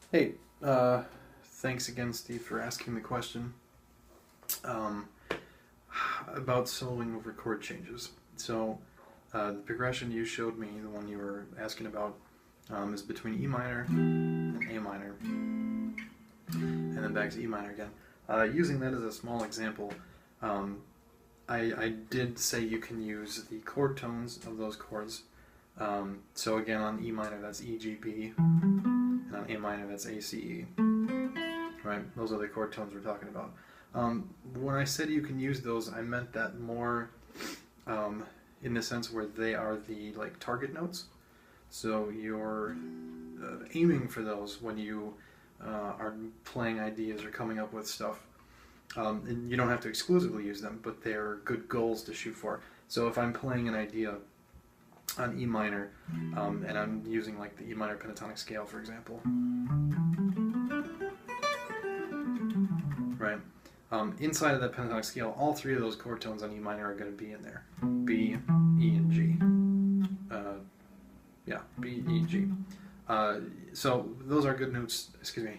Hey, thanks again, Steve, for asking the question um, about soloing over chord changes. So, the progression you showed me, the one you were asking about, is between E minor and A minor, and then back to E minor again. Using that as a small example, um, I did say you can use the chord tones of those chords. So again, on E minor, that's E, G, B, and on A minor, that's A, C, E. Right? Those are the chord tones we're talking about. When I said you can use those, I meant that more in the sense where they are the target notes. So you're aiming for those when you are playing ideas or coming up with stuff. And you don't have to exclusively use them, but they're good goals to shoot for. So if I'm playing an idea on E minor, and I'm using the E minor pentatonic scale, for example, right? Inside of that pentatonic scale, all three of those chord tones on E minor are going to be in there: B, E, and G. Yeah, B, E, G. So those are good notes. Excuse me,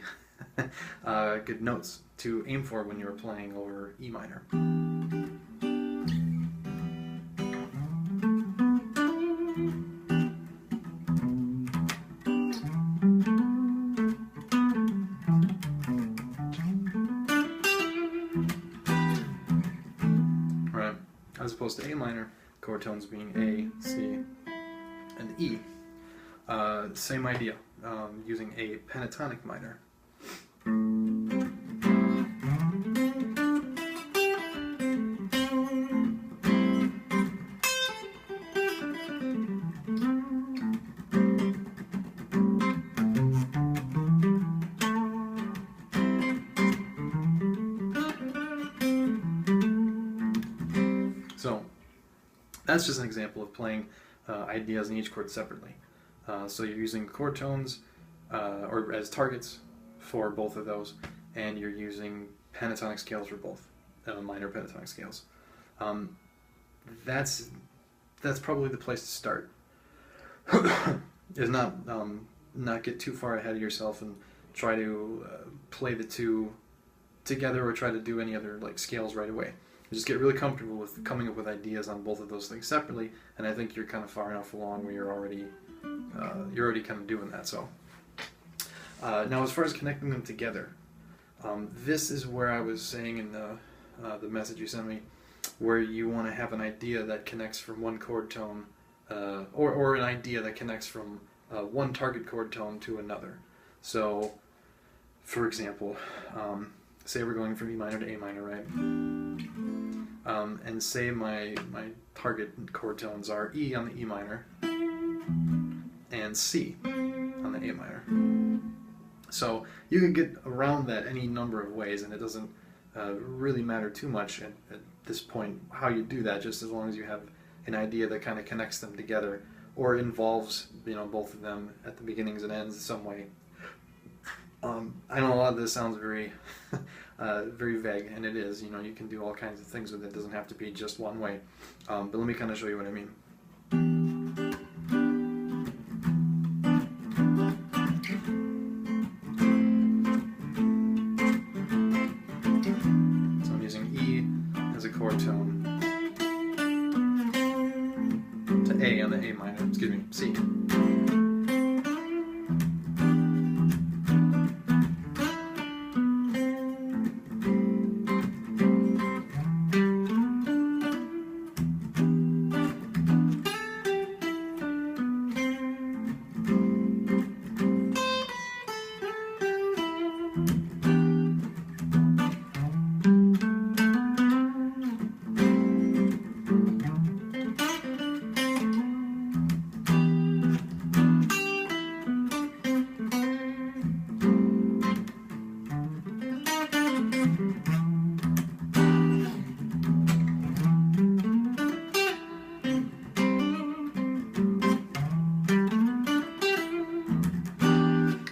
good notes to aim for when you're playing over E minor. Right, as opposed to A minor, chord tones being A, C, and E. Same idea, using a pentatonic minor. So that's just an example of playing ideas in each chord separately. So you're using chord tones or as targets for both of those, and you're using pentatonic scales for both, minor pentatonic scales. That's probably the place to start. Is not get too far ahead of yourself and try to play the two together or try to do any other scales right away. Just get really comfortable with coming up with ideas on both of those things separately, and I think you're kind of far enough along where you're already kind of doing that. So now, as far as connecting them together, this is where I was saying in the message you sent me, where you want to have an idea that connects from one chord tone, or an idea that connects from one target chord tone to another. So, for example, say we're going from E minor to A minor, right? And say my target chord tones are E on the E minor and C on the A minor. So you can get around that any number of ways, and it doesn't really matter too much at this point how you do that, just as long as you have an idea that kind of connects them together or involves both of them at the beginnings and ends in some way. I know a lot of this sounds very very vague, and it is. You can do all kinds of things with it. It doesn't have to be just one way. But let me kind of show you what I mean. So I'm using E as a chord tone to A on the A minor, excuse me, C.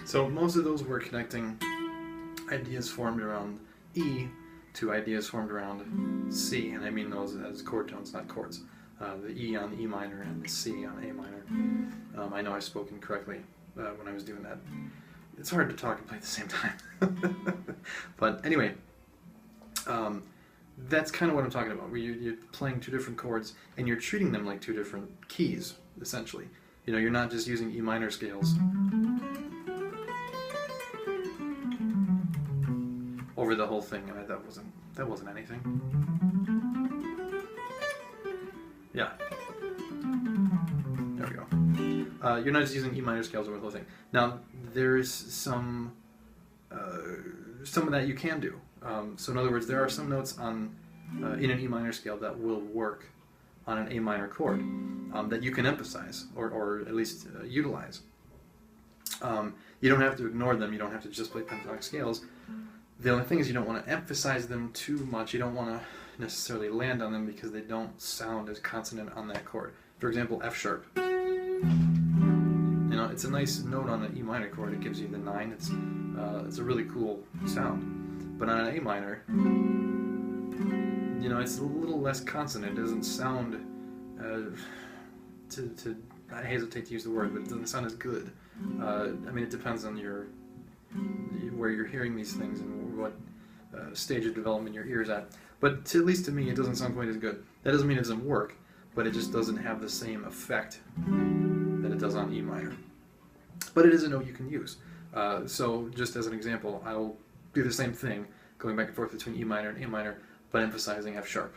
So most of those were connecting ideas formed around E to ideas formed around C, and I mean those as chord tones, not chords. The E on E minor and the C on A minor. I know I spoke incorrectly when I was doing that. it's hard to talk and play at the same time. But anyway, that's kind of what I'm talking about, where you're playing two different chords and you're treating them like two different keys, essentially. You know, you're not just using E minor scales over the whole thing. I mean, that wasn't anything. Yeah. There we go. You're not just using E minor scales over the whole thing. Now, there's some of that you can do. So in other words, there are some notes on in an E minor scale that will work on an A minor chord that you can emphasize or at least utilize. You don't have to ignore them. You don't have to just play pentatonic scales. The only thing is you don't want to emphasize them too much. You don't want to necessarily land on them because they don't sound as consonant on that chord. For example, F sharp. You know, it's a nice note on an E minor chord. It gives you the 9. It's a really cool sound. But on an A minor, you know, it's a little less consonant. It doesn't sound, I hesitate to use the word, but it doesn't sound as good. I mean, it depends on where you're hearing these things and what stage of development your ear's at. But at least to me, it doesn't sound quite as good. That doesn't mean it doesn't work, but it just doesn't have the same effect that it does on E minor. But it is a note you can use. So just as an example, I'll do the same thing, going back and forth between E minor and A minor, but emphasizing F sharp.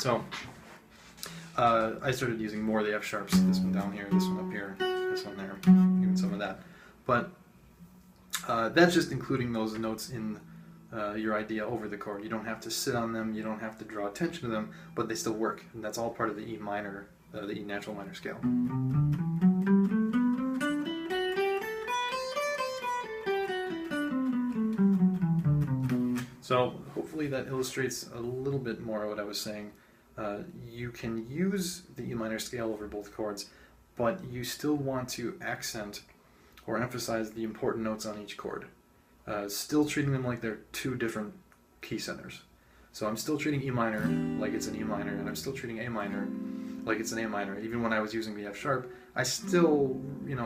So, I started using more of the F sharps, this one down here, this one up here, this one there, even some of that. But that's just including those notes in your idea over the chord. You don't have to sit on them, you don't have to draw attention to them, but they still work. And that's all part of the E minor, the E natural minor scale. So hopefully that illustrates a little bit more of what I was saying. You can use the E minor scale over both chords, but you still want to accent or emphasize the important notes on each chord. Still treating them like they're two different key centers. So I'm still treating E minor like it's an E minor, and I'm still treating A minor like it's an A minor. Even when I was using the F sharp, I still,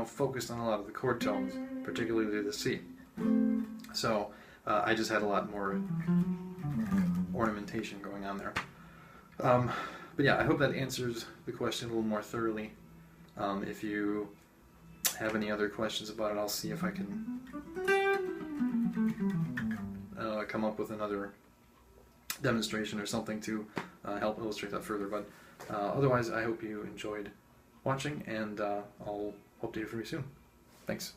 focused on a lot of the chord tones, particularly the C. So I just had a lot more ornamentation going on there. But yeah, I hope that answers the question a little more thoroughly. If you have any other questions about it, I'll see if I can come up with another demonstration or something to help illustrate that further. But otherwise, I hope you enjoyed watching, and I'll hope to hear from you soon. Thanks.